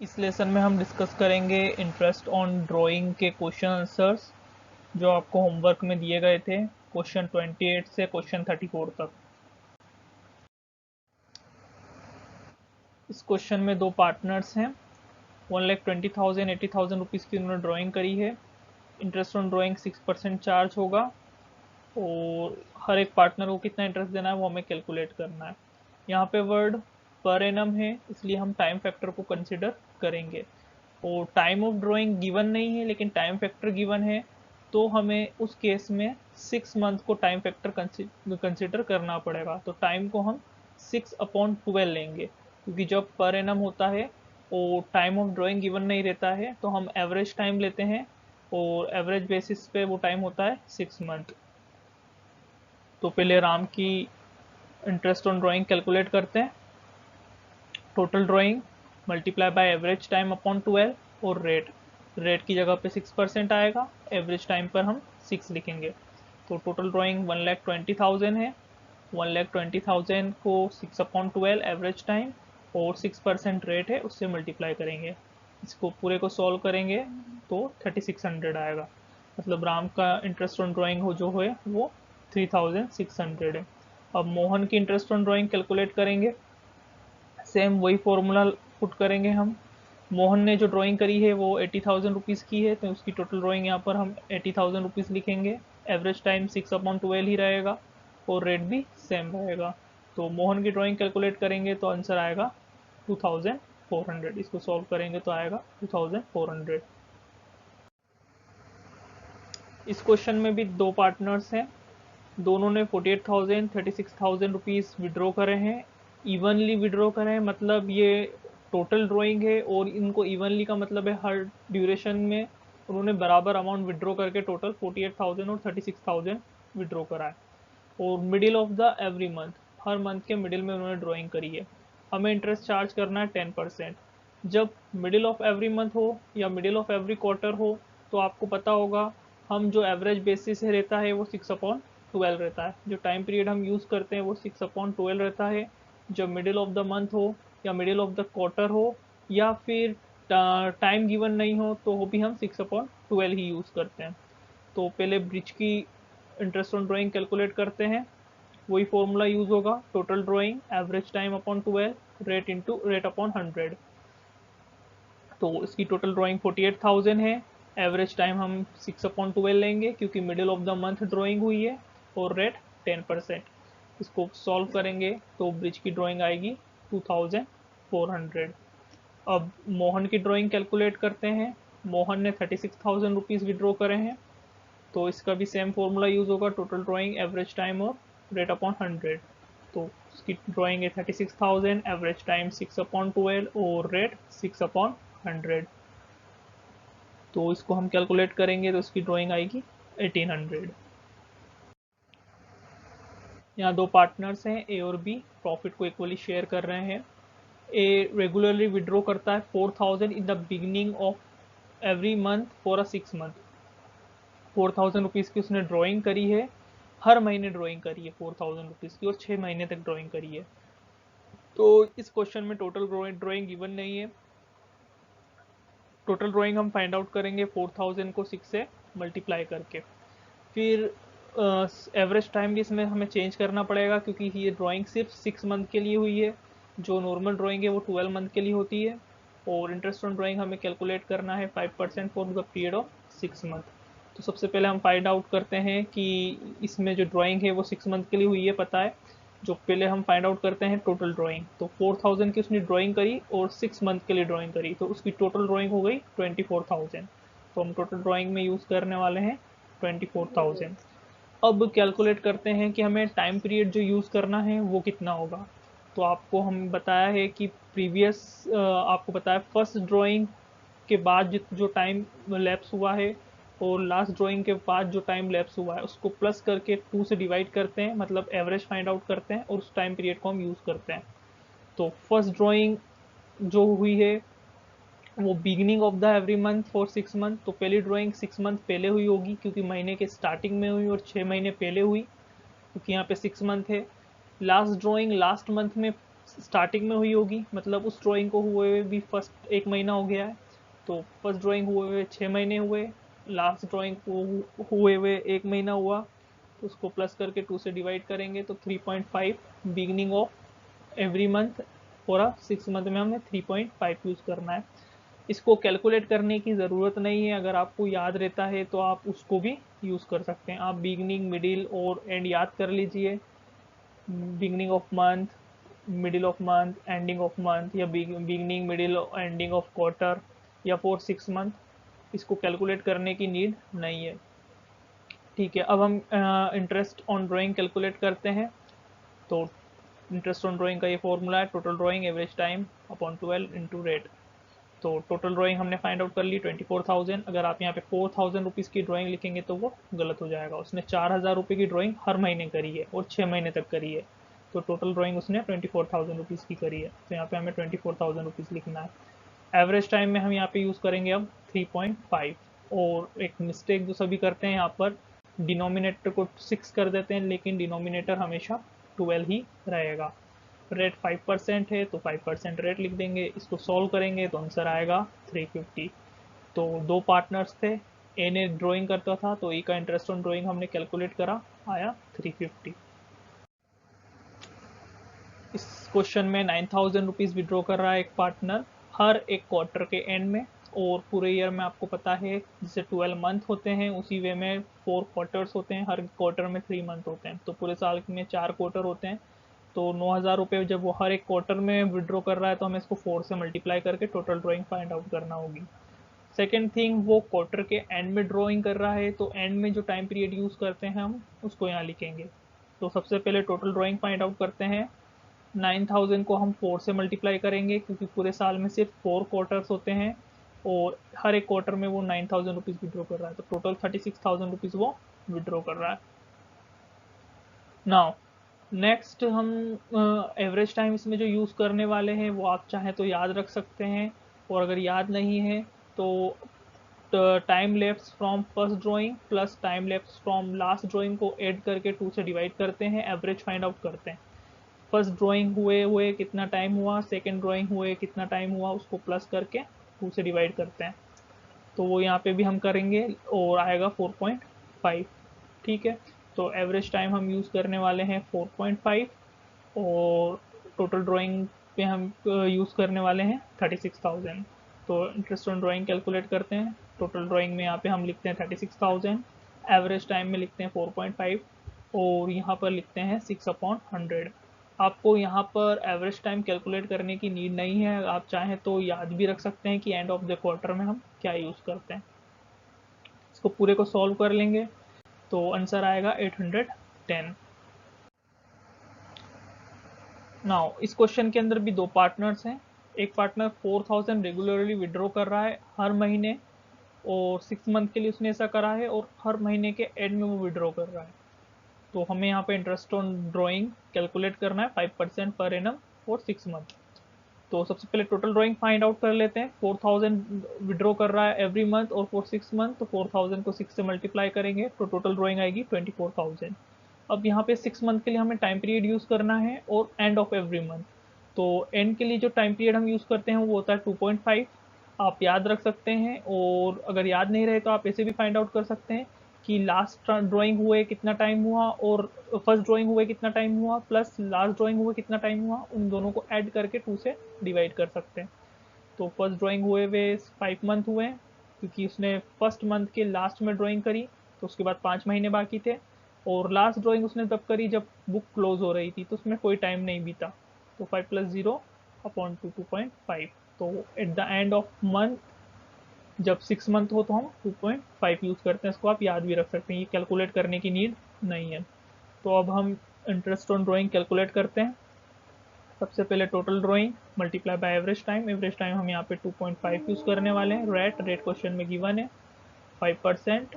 इस लेसन में हम डिस्कस करेंगे इंटरेस्ट ऑन ड्राइंग के क्वेश्चन आंसर्स जो आपको होमवर्क में दिए गए थे क्वेश्चन 28 से क्वेश्चन 34 तक। इस क्वेश्चन में दो पार्टनर्स हैं। 1,20,000 80,000 रुपीज़ की उन्होंने ड्राइंग करी है। इंटरेस्ट ऑन ड्राइंग 6% चार्ज होगा और हर एक पार्टनर को कितना इंटरेस्ट देना है वो हमें कैलकुलेट करना है। यहाँ पे वर्ड पर एनम है इसलिए हम टाइम फैक्टर को कंसिडर करेंगे और टाइम ऑफ ड्राइंग गिवन नहीं है लेकिन टाइम फैक्टर गिवन है, तो हमें उस केस में 6 मंथ को टाइम फैक्टर कंसिडर करना पड़ेगा। तो टाइम को हम 6/12 लेंगे क्योंकि जब पर एनम होता है और टाइम ऑफ ड्राइंग गिवन नहीं रहता है तो हम एवरेज टाइम लेते हैं और एवरेज बेसिस पे वो टाइम होता है 6 मंथ। तो पहले राम की इंटरेस्ट ऑन ड्राइंग कैलकुलेट करते हैं। Total drawing multiply by average time upon 12 और रेट की जगह पे 6% आएगा, एवरेज टाइम पर हम 6 लिखेंगे। तो टोटल ड्राइंग 1,20,000 है। 1,20,000 को 6/12 एवरेज टाइम और 6% रेट है उससे मल्टीप्लाई करेंगे। इसको पूरे को सॉल्व करेंगे तो 3600 आएगा। मतलब राम का इंटरेस्ट ऑन ड्राइंग हो जो है वो 3,600 है। अब मोहन की इंटरेस्ट ऑन ड्राइंग कैलकुलेट करेंगे। सेम वही फॉर्मूला पुट करेंगे हम। मोहन ने जो ड्राइंग करी है वो 80,000 रुपीज़ की है तो उसकी टोटल ड्राइंग यहाँ पर हम 80,000 रुपीज़ लिखेंगे। एवरेज टाइम 6/12 ही रहेगा और रेट भी सेम रहेगा। तो मोहन की ड्राइंग कैलकुलेट करेंगे तो आंसर आएगा 2,400। इसको सॉल्व करेंगे तो आएगा 2,400। इस क्वेश्चन में भी दो पार्टनर्स हैं। दोनों ने 48,000 36,000 रुपीज़ विड्रॉ करे हैं। इवनली विड्रॉ करे हैं मतलब ये टोटल ड्राइंग है और इनको इवनली का मतलब है हर ड्यूरेशन में उन्होंने बराबर अमाउंट विड्रॉ करके टोटल 48,000 और 36,000 विड्रॉ करा है। और middle of the every month, her month के मिडिल में उन्होंने ड्राइंग करी है। हमें इंटरेस्ट चार्ज करना है 10%। जब मिडिल ऑफ एवरी मंथ हो या मिडिल ऑफ एवरी क्वार्टर हो तो आपको पता होगा हम जो एवरेज बेसिस रहता है वो 6/12 रहता है। जो टाइम पीरियड हम यूज़ करते हैं वो 6/12 रहता है। जब मिडिल ऑफ द मंथ हो या मिडिल ऑफ द क्वार्टर हो या फिर टाइम गिवन नहीं हो तो वो भी हम 6/12 ही यूज़ करते हैं। तो पहले ब्रिज की इंटरेस्ट ऑन ड्राइंग कैलकुलेट करते हैं। वही फॉर्मूला यूज होगा, total drawing average time upon 12 rate into rate upon 100। तो इसकी टोटल ड्राइंग 48,000 है। एवरेज टाइम हम 6/12 लेंगे क्योंकि middle of the month drawing हुई है और रेट 10%। इसको सॉल्व करेंगे तो ब्रिज की ड्राइंग आएगी 2,400। अब मोहन की ड्राइंग कैलकुलेट करते हैं। मोहन ने 36,000 रुपीज़ विड्रॉ करे हैं तो इसका भी सेम फॉर्मूला यूज़ होगा, टोटल ड्राइंग एवरेज टाइम और रेट अपॉन 100। तो इसकी ड्राइंग है 36,000, एवरेज टाइम 6/12 और रेट 6/100। तो इसको हम कैलकुलेट करेंगे तो इसकी ड्राइंग आएगी 1,800। यहाँ दो पार्टनर्स हैं ए और बी, प्रॉफिट को इक्वली शेयर कर रहे हैं। ए रेगुलरली विड्रॉ करता है 4,000 in the beginning of every month for a 6 month. 4,000 rupees की उसने ड्राइंग करी है, हर महीने ड्राइंग करी है 4,000 रुपीज़ की और 6 महीने तक ड्राइंग करी है। तो इस क्वेश्चन में टोटल ड्राइंग गिवन नहीं है। टोटल ड्राइंग हम फाइंड आउट करेंगे 4,000 को 6 से मल्टीप्लाई करके। फिर एवरेज टाइम भी इसमें हमें चेंज करना पड़ेगा क्योंकि ये ड्राइंग सिर्फ 6 मंथ के लिए हुई है, जो नॉर्मल ड्राइंग है वो 12 मंथ के लिए होती है। और इंटरेस्ट ऑन ड्राइंग हमें कैलकुलेट करना है 5% for the period of 6 month. तो सबसे पहले हम फाइंड आउट करते हैं कि इसमें जो ड्राइंग है वो 6 मंथ के लिए हुई है, पता है। जो पहले हम फाइंड आउट करते हैं टोटल ड्राइंग। तो 4,000 की उसने ड्राइंग करी और 6 मंथ के लिए ड्राइंग करी तो उसकी टोटल ड्राइंग हो गई 24,000। तो हम टोटल ड्राइंग में यूज़ करने वाले हैं 24,000। अब कैलकुलेट करते हैं कि हमें टाइम पीरियड जो यूज़ करना है वो कितना होगा। तो आपको हम बताया है कि आपको बताया फर्स्ट ड्राइंग के बाद जो टाइम लैप्स हुआ है और लास्ट ड्राइंग के बाद जो टाइम लैप्स हुआ है उसको प्लस करके 2 से डिवाइड करते हैं, मतलब एवरेज फाइंड आउट करते हैं और उस टाइम पीरियड को हम यूज़ करते हैं। तो फर्स्ट ड्राइंग जो हुई है वो beginning of the every month for 6 month. तो पहली ड्राइंग 6 मंथ पहले हुई होगी क्योंकि महीने के स्टार्टिंग में हुई और 6 महीने पहले हुई क्योंकि यहाँ पे 6 मंथ है। लास्ट ड्राइंग लास्ट मंथ में स्टार्टिंग में हुई होगी, मतलब उस ड्राइंग को हुए हुए भी फर्स्ट 1 महीना हो गया है, तो फर्स्ट ड्राइंग हुए हुए 6 महीने हुए, लास्ट ड्राइंग को हुए हुए 1 महीना हुआ, तो उसको प्लस करके 2 से डिवाइड करेंगे तो 3.5 बिगनिंग ऑफ एवरी मंथ, पूरा 6 मंथ में हमें 3.5 यूज़ करना है। इसको कैलकुलेट करने की ज़रूरत नहीं है, अगर आपको याद रहता है तो आप उसको भी यूज़ कर सकते हैं। आप बिगनिंग, मिडिल और एंड याद कर लीजिए, beginning of month, middle of month, ending of month, या beginning, middle, ending of quarter, या फॉर 6 मंथ। इसको कैलकुलेट करने की नीड नहीं है। ठीक है, अब हम इंटरेस्ट ऑन ड्राइंग कैलकुलेट करते हैं। तो इंटरेस्ट ऑन ड्राइंग का ये फॉर्मूला है, total drawing average time upon 12 into rate. तो टोटल ड्राइंग हमने फाइंड आउट कर ली 24,000। अगर आप यहाँ पे 4,000 रुपीज़ की ड्राइंग लिखेंगे तो वो गलत हो जाएगा। उसने 4,000 रुपये की ड्राइंग हर महीने करी है और 6 महीने तक करी है, तो टोटल ड्राइंग उसने 24,000 रुपीज़ की करी है, तो यहाँ पे हमें 24,000 रुपीज़ लिखना है। एवरेज टाइम में हम यहाँ पे यूज़ करेंगे अब 3.5। और एक मिस्टेक जो सभी करते हैं, यहाँ पर डिनोमिनेटर को 6 कर देते हैं, लेकिन डिनोमिनेटर हमेशा 12 ही रहेगा। रेट 5% है तो 5% रेट लिख देंगे। इसको सॉल्व करेंगे तो आंसर आएगा 350। तो दो पार्टनर्स थे, ए ने ड्राइंग करता था तो ए का इंटरेस्ट ऑन ड्राइंग हमने कैलकुलेट करा, आया 350। इस क्वेश्चन में 9,000 रुपीज़ विड्रॉ कर रहा है एक पार्टनर हर एक क्वार्टर के एंड में, और पूरे ईयर में आपको पता है जैसे 12 मंथ होते हैं उसी वे में 4 क्वार्टर्स होते हैं, हर क्वार्टर में 3 मंथ होते हैं, तो पूरे साल में 4 क्वार्टर होते हैं। तो 9,000 रुपये जब वो हर एक क्वार्टर में विड्रॉ कर रहा है तो हमें इसको 4 से मल्टीप्लाई करके टोटल ड्राइंग फाइंड आउट करना होगी। सेकेंड थिंग, वो क्वार्टर के एंड में ड्राइंग कर रहा है तो एंड में जो टाइम पीरियड यूज़ करते हैं हम उसको यहाँ लिखेंगे। तो सबसे पहले टोटल ड्राइंग फाइंड आउट करते हैं। 9,000 को हम 4 से मल्टीप्लाई करेंगे क्योंकि पूरे साल में सिर्फ 4 क्वार्टर्स होते हैं और हर एक क्वार्टर में वो 9,000 रुपीज़ विड्रॉ कर रहा है, तो टोटल 36,000 रुपीज़ वो विड्रॉ कर रहा है। नाउ नेक्स्ट हम एवरेज टाइम इसमें जो यूज़ करने वाले हैं वो आप चाहें तो याद रख सकते हैं, और अगर याद नहीं है तो time lapse from first drawing plus time lapse from last drawing को ऐड करके 2 से डिवाइड करते हैं, एवरेज फाइंड आउट करते हैं। फर्स्ट ड्राइंग हुए हुए कितना टाइम हुआ, सेकेंड ड्राइंग हुए कितना टाइम हुआ, उसको प्लस करके 2 से डिवाइड करते हैं, तो वो यहाँ पे भी हम करेंगे और आएगा 4.5। ठीक है, तो एवरेज टाइम हम यूज़ करने वाले हैं 4.5, और टोटल ड्राइंग पे हम यूज़ करने वाले हैं 36,000। तो इंटरेस्ट ऑन ड्राइंग कैलकुलेट करते हैं। टोटल ड्राइंग में यहाँ पे हम लिखते हैं 36,000, एवरेज टाइम में लिखते हैं 4.5, और यहाँ पर लिखते हैं 6/100। आपको यहाँ पर एवरेज टाइम कैलकुलेट करने की नीड नहीं है, आप चाहें तो याद भी रख सकते हैं कि एंड ऑफ द क्वार्टर में हम क्या यूज़ करते हैं। इसको पूरे को सॉल्व कर लेंगे तो आंसर आएगा 810। नाउ इस क्वेश्चन के अंदर भी दो पार्टनर्स हैं। एक पार्टनर 4,000 रेगुलरली विड्रॉ कर रहा है हर महीने, और 6 मंथ के लिए उसने ऐसा करा है, और हर महीने के एंड में वो विड्रॉ कर रहा है। तो हमें यहाँ पे इंटरेस्ट ऑन ड्राइंग कैलकुलेट करना है 5% पर एनम फॉर 6 मंथ। तो सबसे पहले टोटल ड्राइंग फाइंड आउट कर लेते हैं। 4,000 विड्रॉ कर रहा है एवरी मंथ और फॉर 6 मंथ, तो 4,000 को 6 से मल्टीप्लाई करेंगे तो टोटल ड्राइंग आएगी 24,000। अब यहाँ पे 6 मंथ के लिए हमें टाइम पीरियड यूज़ करना है और एंड ऑफ एवरी मंथ। तो एंड के लिए जो टाइम पीरियड हम यूज़ करते हैं वो होता है 2.5। आप याद रख सकते हैं, और अगर याद नहीं रहे तो आप ऐसे भी फाइंड आउट कर सकते हैं कि लास्ट ड्राइंग हुए कितना टाइम हुआ और फर्स्ट ड्राइंग हुए कितना टाइम हुआ प्लस लास्ट ड्राइंग हुए कितना टाइम हुआ, उन दोनों को ऐड करके 2 से डिवाइड कर सकते हैं। तो फर्स्ट ड्राइंग हुए हुए 5 मंथ हुए क्योंकि उसने फर्स्ट मंथ के लास्ट में ड्राइंग करी, तो उसके बाद 5 महीने बाकी थे, और लास्ट ड्राइंग उसने तब करी जब बुक क्लोज हो रही थी, तो उसमें कोई टाइम नहीं बीता। तो 5+0/2 2.5। तो at the end of month जब 6 मंथ हो तो हम 2.5 यूज़ करते हैं। इसको आप याद भी रख सकते हैं, ये कैलकुलेट करने की नीड नहीं है। तो अब हम इंटरेस्ट ऑन ड्राइंग कैलकुलेट करते हैं। सबसे पहले total drawing multiply by average time. Average time हम यहाँ पे 2.5 यूज़ करने वाले हैं। रेट क्वेश्चन में गिवन है 5%,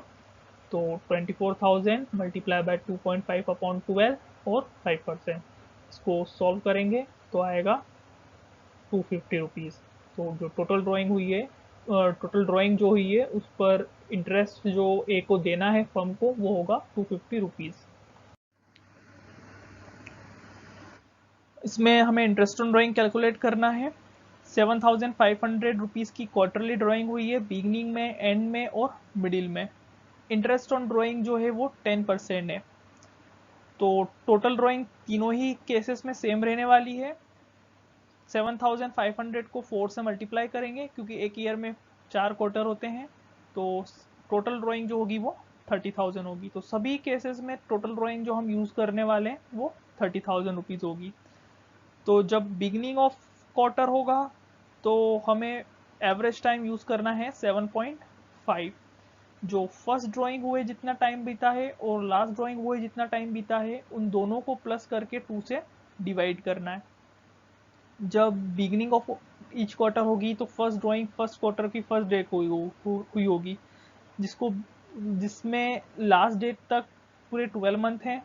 तो 24,000 मल्टीप्लाई बाय 2.5/12 और 5%। इसको सॉल्व करेंगे तो आएगा 250 रुपीज़। तो जो टोटल ड्राइंग हुई है, टोटल ड्राइंग जो हुई है उस पर इंटरेस्ट जो ए को देना है फर्म को वो होगा 250 रुपीज़। इसमें हमें इंटरेस्ट ऑन ड्राइंग कैलकुलेट करना है। 7,500 रुपीज़ की क्वार्टरली ड्राइंग हुई है, बिगनिंग में, एंड में और मिडिल में। इंटरेस्ट ऑन ड्राइंग जो है वो 10% है। तो टोटल ड्राइंग तीनों ही केसेस में सेम रहने वाली है। 7,500 को 4 से मल्टीप्लाई करेंगे क्योंकि एक ईयर में 4 क्वार्टर होते हैं, तो टोटल ड्राइंग जो होगी वो 30,000 होगी। तो सभी केसेस में टोटल ड्राइंग जो हम यूज़ करने वाले हैं वो 30,000 रुपीज़ होगी। तो जब बिगनिंग ऑफ क्वार्टर होगा तो हमें एवरेज टाइम यूज़ करना है 7.5। जो फर्स्ट ड्राइंग हुए जितना टाइम बीता है और लास्ट ड्राइंग हुए जितना टाइम बीता है उन दोनों को प्लस करके 2 से डिवाइड करना है। जब बिगनिंग ऑफ ईच क्वार्टर होगी तो फर्स्ट ड्राइंग फर्स्ट क्वार्टर की फर्स्ट डेट हुई होगी, जिसको जिसमें लास्ट डेट तक पूरे 12 मंथ हैं।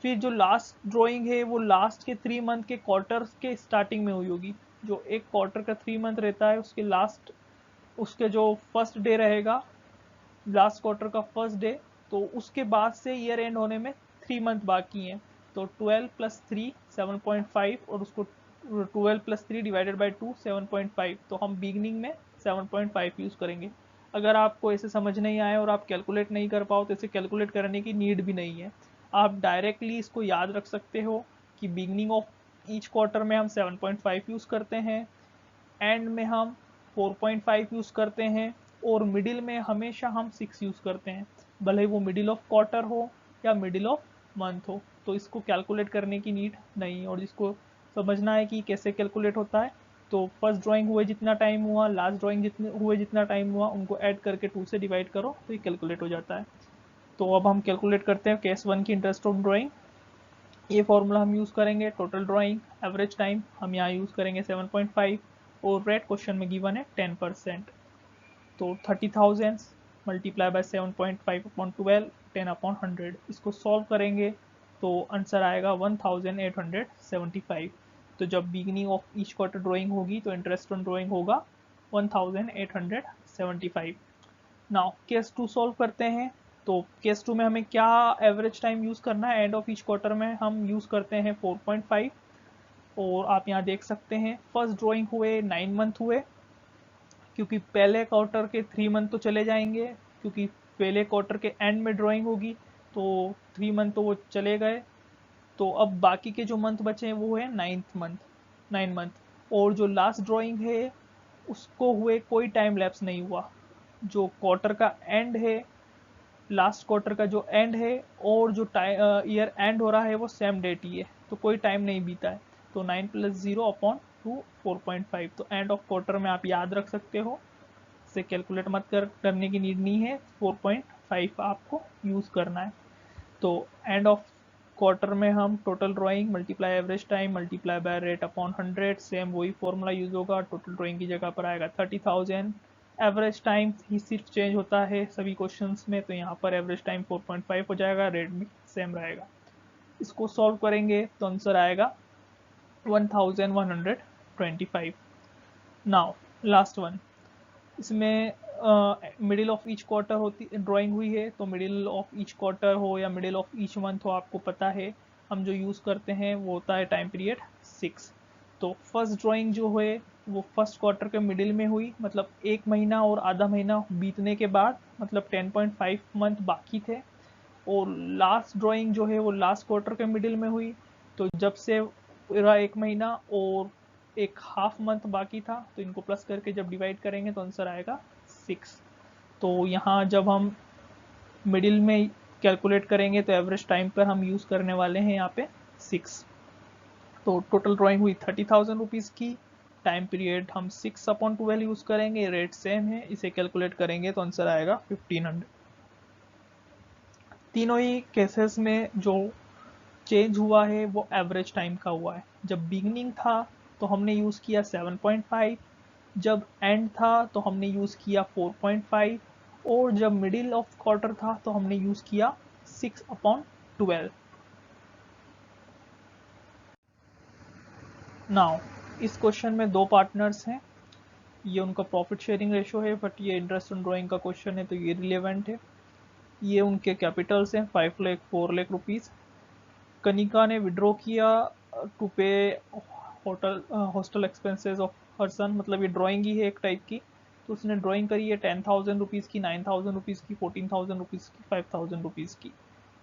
फिर जो लास्ट ड्राइंग है वो लास्ट के 3 मंथ के क्वार्टर के स्टार्टिंग में हुई होगी। जो एक क्वार्टर का 3 मंथ रहता है उसके लास्ट, उसके जो फर्स्ट डे रहेगा लास्ट क्वार्टर का फर्स्ट डे, तो उसके बाद से ईयर एंड होने में 3 मंथ बाकी हैं। तो 12 प्लस 3 7.5 और उसको 12 प्लस 3 डिवाइडेड बाई 2 7.5। तो हम बिगनिंग में 7.5 यूज़ करेंगे। अगर आपको ऐसे समझ नहीं आए और आप कैलकुलेट नहीं कर पाओ तो इसे कैलकुलेट करने की नीड भी नहीं है। आप डायरेक्टली इसको याद रख सकते हो कि बिगनिंग ऑफ ईच क्वार्टर में हम 7.5 यूज़ करते हैं, एंड में हम 4.5 यूज़ करते हैं और मिडिल में हमेशा हम 6 यूज़ करते हैं, भले ही वो मिडिल ऑफ क्वार्टर हो या मिडिल ऑफ मंथ हो। तो इसको कैलकुलेट करने की नीड नहीं। और जिसको समझना है कि कैसे कैलकुलेट होता है तो फर्स्ट ड्राइंग हुए जितना टाइम हुआ, लास्ट ड्राइंग जितने हुए जितना टाइम हुआ, उनको ऐड करके 2 से डिवाइड करो तो ये कैलकुलेट हो जाता है। तो अब हम कैलकुलेट करते हैं केस 1 की इंटरेस्ट ऑफ ड्राइंग। ये फॉर्मूला हम यूज़ करेंगे। टोटल ड्राइंग एवरेज टाइम हम यहाँ यूज़ करेंगे 7.5 और रेट क्वेश्चन में गिवन है 10%। तो 30,000 मल्टीप्लाई बाय 7.5 अपॉन 12 10 अपॉन 100। इसको सॉल्व करेंगे तो आंसर आएगा 1875। तो जब beginning of each quarter drawing होगी तो इंटरेस्ट ऑन ड्राइंग होगा 1875। नाउ केस 2 सॉल्व करते हैं। तो केस 2 में हमें क्या एवरेज टाइम यूज़ करना है? एंड ऑफ ईच क्वार्टर में हम यूज़ करते हैं 4.5। और आप यहाँ देख सकते हैं फर्स्ट ड्राइंग हुए 9 मंथ हुए, क्योंकि पहले क्वार्टर के 3 मंथ तो चले जाएंगे, क्योंकि पहले क्वार्टर के एंड में ड्राइंग होगी तो 3 मंथ तो वो चले गए। तो अब बाकी के जो मंथ बचे हैं वो है 9 मंथ। और जो लास्ट ड्राइंग है उसको हुए कोई टाइम लैप्स नहीं हुआ। जो क्वार्टर का एंड है, लास्ट क्वार्टर का जो एंड है और जो ईयर एंड हो रहा है वो सेम डेट ही है, तो कोई टाइम नहीं बीता है। तो 9 प्लस 0 अपॉन 2 4.5। तो एंड ऑफ क्वार्टर में आप याद रख सकते हो, इसे कैलकुलेट मत करने की नीड नहीं है, 4.5 आपको यूज़ करना है। तो एंड ऑफ क्वार्टर में हम total drawing multiply average time multiply by rate upon 100, same वही फॉर्मूला यूज होगा। टोटल ड्राइंग की जगह पर आएगा 30,000। एवरेज टाइम ही सिर्फ चेंज होता है सभी क्वेश्चंस में, तो यहाँ पर एवरेज टाइम 4.5 हो जाएगा, रेट भी सेम रहेगा। इसको सॉल्व करेंगे तो आंसर आएगा 1125। नाउ लास्ट वन, इसमें मिडिल ऑफ ईच क्वार्टर होती ड्राइंग हुई है, तो मिडिल ऑफ ईच क्वार्टर हो या मिडिल ऑफ ईच मंथ हो आपको पता है हम जो यूज़ करते हैं वो होता है टाइम पीरियड 6। तो फर्स्ट ड्राइंग जो है वो फर्स्ट क्वार्टर के मिडिल में हुई, मतलब 1 महीना और आधा महीना बीतने के बाद, मतलब 10.5 मंथ बाकी थे। और लास्ट ड्राइंग जो है वो लास्ट क्वार्टर के मिडिल में हुई, तो जब से पूरा 1 महीना और एक हाफ मंथ बाकी था, तो इनको प्लस करके जब डिवाइड करेंगे तो आंसर आएगा 6। तो यहाँ जब हम मिडिल में कैलकुलेट करेंगे तो एवरेज टाइम पर हम यूज़ करने वाले हैं यहाँ पे 6। तो टोटल ड्राइंग हुई 30,000 रुपीज़ की, टाइम पीरियड हम 6 अपॉन 12 यूज़ करेंगे, रेट सेम है, इसे कैलकुलेट करेंगे तो आंसर आएगा 1500। तीनों ही केसेस में जो चेंज हुआ है वो एवरेज टाइम का हुआ है। जब बिगनिंग था तो हमने यूज़ किया 7.5, जब एंड था तो हमने यूज़ किया 4.5, और जब मिडिल ऑफ क्वार्टर था तो हमने यूज़ किया 6 अपॉन 12। नाउ इस क्वेश्चन में 2 पार्टनर्स हैं, ये उनका प्रॉफिट शेयरिंग रेशो है, बट ये इंटरेस्ट ऑन ड्राइंग का क्वेश्चन है तो ये रिलेवेंट है। ये उनके कैपिटल्स हैं 5 लाख 4 लाख रुपीज़। कनिका ने विड्रॉ किया टू पे हॉस्टल एक्सपेंसेस ऑफ हर सन, मतलब ये ड्राइंग ही है एक टाइप की। तो उसने ड्राइंग करी है 10,000 रुपीज़ की, 9,000 रुपीज़ की, 14,000 रुपीज़ की, 5,000 रुपीज़ की।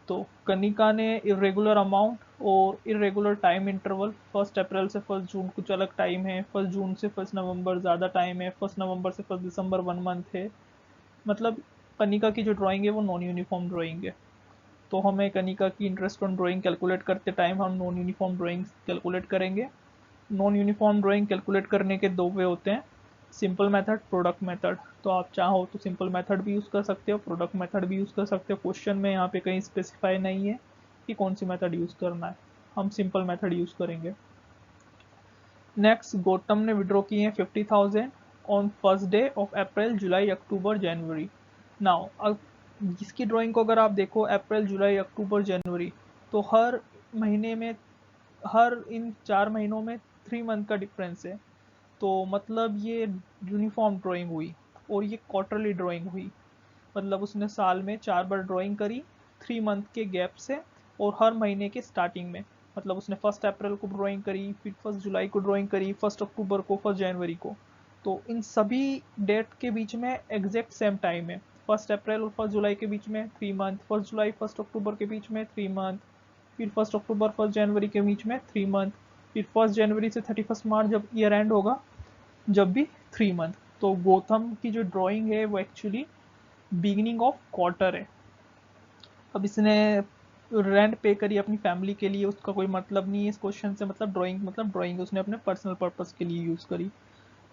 तो कनिका ने इरेगुलर अमाउंट और इरेगुलर टाइम इंटरवल, 1 अप्रैल से 1 जून कुछ अलग टाइम है, 1 जून से 1 नवंबर ज़्यादा टाइम है, 1 नवंबर से 1 दिसंबर 1 मंथ है। मतलब कनिका की जो ड्राइंग है वो नॉन यूनिफॉर्म ड्राइंग है। तो हमें कनिका की इंटरेस्ट ऑन ड्राइंग कैलकुलेट करते टाइम हम नॉन यूनिफॉर्म ड्राइंग कैलकुलेट करेंगे। नॉन यूनिफॉर्म ड्राइंग कैलकुलेट करने के दो वे होते हैं, सिंपल मेथड, प्रोडक्ट मेथड। तो आप चाहो तो सिंपल मेथड भी यूज़ कर सकते हो, प्रोडक्ट मेथड भी यूज़ कर सकते हो। क्वेश्चन में यहाँ पे कहीं स्पेसिफाई नहीं है कि कौन सी मेथड यूज़ करना है, हम सिंपल मेथड यूज़ करेंगे। नेक्स्ट, गौतम ने विड्रॉ किए हैं 50,000 on first day of April, July, October, January. Now अब इसकी ड्राइंग को अगर आप देखो, अप्रैल, जुलाई, अक्टूबर, जनवरी, तो हर महीने में, हर इन 4 महीनों में 3 मंथ का डिफरेंस है। तो मतलब ये यूनिफॉर्म ड्राइंग हुई और ये क्वार्टरली ड्राइंग हुई। मतलब उसने साल में 4 बार ड्राइंग करी 3 मंथ के गैप से और हर महीने के स्टार्टिंग में। मतलब उसने 1 अप्रैल को ड्राइंग करी, फिर 1 जुलाई को ड्राइंग करी, 1 अक्टूबर को, 1 जनवरी को। तो इन सभी डेट के बीच में एग्जैक्ट सेम टाइम है। 1 अप्रैल और 1 जुलाई के बीच में 3 मंथ, 1 जुलाई 1 अक्टूबर के बीच में 3 मंथ, फिर 1 अक्टूबर 1 जनवरी के बीच में 3 मंथ, फिर 1 जनवरी से 31 मार्च जब ईयर एंड होगा, जब भी 3 मंथ। तो गौतम की जो ड्राइंग है वो एक्चुअली बिगिनिंग ऑफ क्वार्टर है। अब इसने रेंट पे करी अपनी फैमिली के लिए, उसका कोई मतलब नहीं है इस क्वेश्चन से। मतलब ड्राइंग उसने अपने पर्सनल पर्पस के लिए यूज़ करी।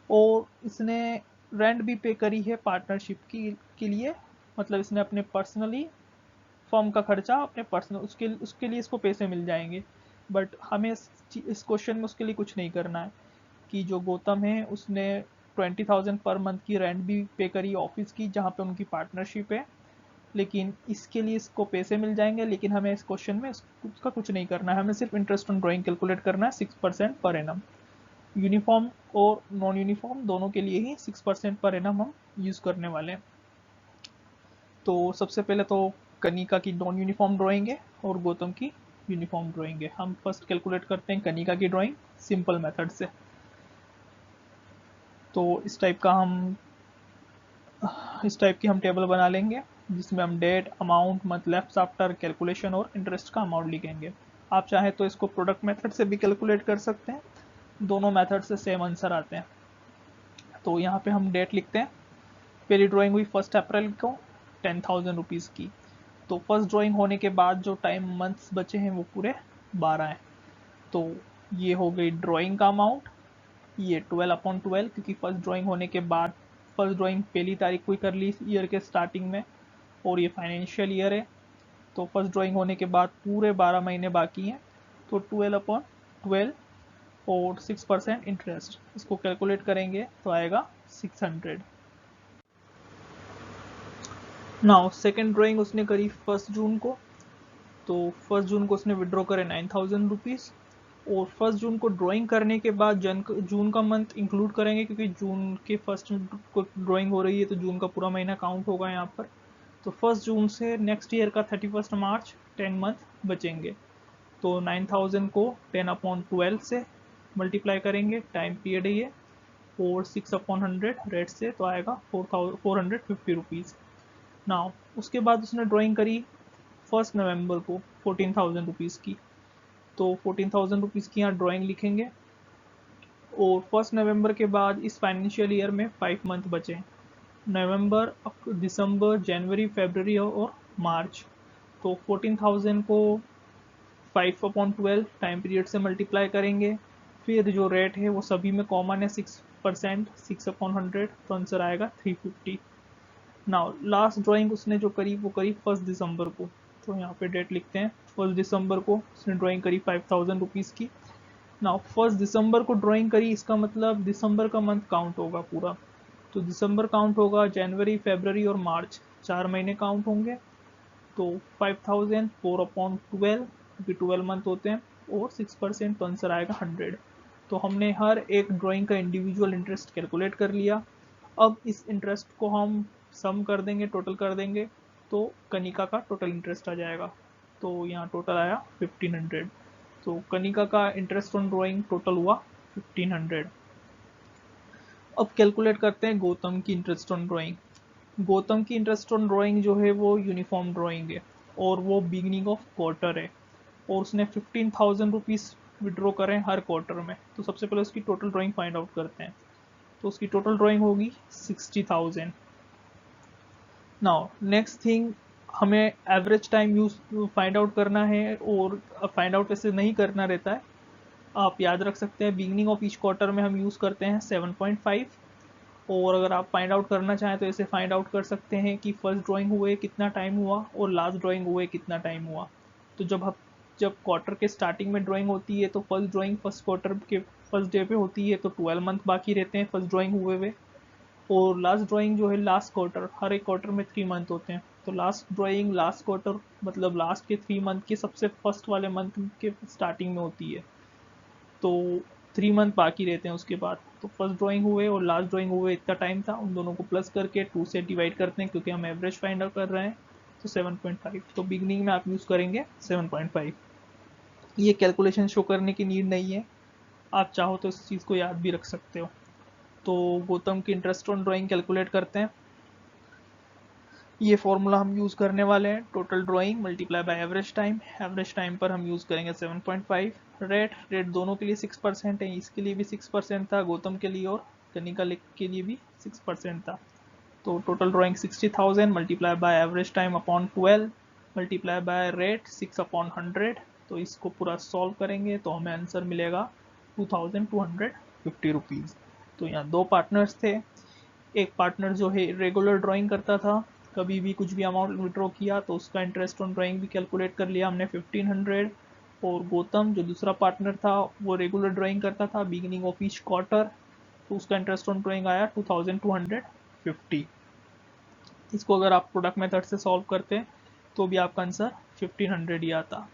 और इसने रेंट भी पे करी है पार्टनरशिप की के लिए। मतलब इसने अपने पर्सनली फर्म का खर्चा अपने पर्सनल, उसके लिए इसको पैसे मिल जाएंगे। बट हमें इस क्वेश्चन में उसके लिए कुछ नहीं करना है। कि जो गौतम है उसने 20,000 पर मंथ की रेंट भी पे करी ऑफिस की, जहाँ पे उनकी पार्टनरशिप है। लेकिन इसके लिए इसको पैसे मिल जाएंगे, लेकिन हमें इस क्वेश्चन में उसका कुछ नहीं करना है। हमें सिर्फ इंटरेस्ट ऑन ड्राइंग कैलकुलेट करना है 6% पर एनम। यूनिफॉर्म और नॉन यूनिफॉर्म दोनों के लिए ही 6% पर एनम हम यूज़ करने वाले हैं। तो सबसे पहले तो कनिका की नॉन यूनिफॉर्म ड्राइंग है और गौतम की यूनिफॉर्म ड्राइंग है। हम फर्स्ट कैलकुलेट करते हैं कनिका की ड्राइंग सिंपल मेथड से। तो इस टाइप की हम टेबल बना लेंगे, जिसमें हम date, amount, month left after, calculation और इंटरेस्ट का अमाउंट लिखेंगे। आप चाहें तो इसको प्रोडक्ट मेथड से भी कैलकुलेट कर सकते हैं, दोनों मेथड से सेम आंसर आते हैं। तो यहाँ पे हम डेट लिखते हैं। पहली ड्राइंग हुई 1 अप्रैल को 10,000 रुपीज़ की। तो फर्स्ट ड्राइंग होने के बाद जो टाइम मंथ्स बचे हैं वो पूरे 12 हैं। तो ये हो गई ड्राइंग का अमाउंट, ये 12/12, क्योंकि फर्स्ट ड्राइंग होने के बाद फर्स्ट ड्राइंग पहली तारीख को ही कर ली ईयर के स्टार्टिंग में, और ये फाइनेंशियल ईयर है। तो फर्स्ट ड्राइंग होने के बाद पूरे 12 महीने बाकी हैं। तो 12/12 और 6% इंटरेस्ट, इसको कैलकुलेट करेंगे तो आएगा 600। नाउ सेकेंड ड्राइंग उसने करी 1 जून को। तो 1 जून को उसने विड्रॉ करे 9,000 रुपीज़। और 1 जून को ड्राइंग करने के बाद जून का मंथ इंक्लूड करेंगे, क्योंकि जून के फर्स्ट को ड्राइंग हो रही है तो जून का पूरा महीना काउंट होगा यहाँ पर। तो 1 जून से नेक्स्ट ईयर का 31 मार्च 10 मंथ बचेंगे। तो 9,000 को 10/12 से मल्टीप्लाई करेंगे, टाइम पीरियड है ये, और 6/100 रेट से, तो आएगा 4,450 रुपीज़। नाउ उसके बाद उसने ड्राइंग करी 1 नवंबर को 14,000 रुपीज़ की। तो 14,000 रुपीज़ की यहाँ ड्राइंग लिखेंगे। और 1 नवंबर के बाद इस फाइनेंशियल ईयर में 5 मंथ बचे, नवंबर, दिसंबर, जनवरी, फरवरी और मार्च। तो 14,000 को 5/12 टाइम पीरियड से मल्टीप्लाई करेंगे। फिर जो रेट है वो सभी में कॉमन है 6%, 6/100, तो आंसर आएगा 350। नाउ लास्ट ड्राइंग उसने जो करी वो करी 1 दिसंबर को। तो यहाँ पे डेट लिखते हैं, 1 दिसंबर को उसने ड्राइंग करी 5,000 रुपीज़ की। नाउ 1 दिसंबर को ड्राइंग करी, इसका मतलब दिसंबर का मंथ काउंट होगा पूरा। तो दिसंबर काउंट होगा, जनवरी, फरवरी और मार्च 4 महीने काउंट होंगे। तो 5,000 4/12, क्योंकि 12 मंथ होते हैं, और 6%, तो आंसर आएगा 100। तो हमने हर एक ड्राइंग का इंडिविजुअल इंटरेस्ट कैलकुलेट कर लिया। अब इस इंटरेस्ट को हम सम कर देंगे, टोटल कर देंगे, तो कनिका का टोटल इंटरेस्ट आ जाएगा। तो यहाँ टोटल आया 1,500। तो कनिका का इंटरेस्ट ऑन ड्राइंग टोटल हुआ 1500। अब कैलकुलेट करते हैं गौतम की इंटरेस्ट ऑन ड्राइंग। गौतम की इंटरेस्ट ऑन ड्राइंग जो है वो यूनिफॉर्म ड्राइंग है और वो बिगनिंग ऑफ क्वार्टर है और उसने 15,000 रुपीज़ विड्रॉ करें हर क्वार्टर में। तो सबसे पहले उसकी टोटल ड्राइंग फाइंड आउट करते हैं। तो उसकी टोटल ड्राइंग होगी 60,000। नाउ नेक्स्ट थिंग, हमें average time use find out करना है और फाइंड आउट ऐसे नहीं करना रहता है। आप याद रख सकते हैं बिगनिंग ऑफ ईच क्वार्टर में हम यूज़ करते हैं 7.5। और अगर आप फाइंड आउट करना चाहें तो ऐसे फाइंड आउट कर सकते हैं कि फर्स्ट ड्राइंग हुए कितना टाइम हुआ और लास्ट ड्राइंग हुए कितना टाइम हुआ। तो जब क्वार्टर के स्टार्टिंग में ड्राइंग होती है तो फर्स्ट ड्राइंग फर्स्ट क्वार्टर के फर्स्ट डे पे होती है, तो 12 मंथ बाकी रहते हैं फर्स्ट ड्राइंग हुए। और लास्ट ड्राइंग जो है लास्ट क्वार्टर, हर एक क्वार्टर में 3 मंथ होते हैं, तो लास्ट ड्राइंग लास्ट क्वार्टर मतलब लास्ट के 3 मंथ के सबसे फर्स्ट वाले मंथ के स्टार्टिंग में होती है। तो 3 मंथ बाकी रहते हैं उसके बाद। तो फर्स्ट ड्राइंग हुए और लास्ट ड्राइंग हुए इतना टाइम था, उन दोनों को प्लस करके 2 से डिवाइड करते हैं क्योंकि हम एवरेज फाइंड आउट कर रहे हैं। तो 7.5, तो बिगनिंग में आप यूज़ करेंगे 7.5। ये कैलकुलेशन शो करने की नीड नहीं है, आप चाहो तो इस चीज़ को याद भी रख सकते हो। तो गौतम की इंटरेस्ट ऑन ड्राइंग कैलकुलेट करते हैं। ये फॉर्मूला हम यूज़ करने वाले हैं, total drawing multiply by average time. Average time पर हम यूज़ करेंगे 7.5। रेट दोनों के लिए 6% है, इसके लिए भी 6% था, गौतम के लिए और कनिका के लिए भी 6% था। तो total drawing 60,000 multiply by average time upon 12 multiply by rate 6/100। तो इसको पूरा सॉल्व करेंगे तो हमें आंसर मिलेगा 2,250 रुपीज़। तो यहाँ दो पार्टनर्स थे। एक पार्टनर जो है रेगुलर ड्राइंग करता था, कभी भी कुछ भी अमाउंट विड्रॉ किया तो उसका इंटरेस्ट ऑन ड्राइंग भी कैलकुलेट कर लिया हमने 1500। और गौतम जो दूसरा पार्टनर था वो रेगुलर ड्राइंग करता था बिगिनिंग ऑफ ईच क्वार्टर, तो उसका इंटरेस्ट ऑन ड्राइंग आया 2250। इसको अगर आप प्रोडक्ट मेथड से सॉल्व करते तो भी आपका आंसर 1500 ही आता।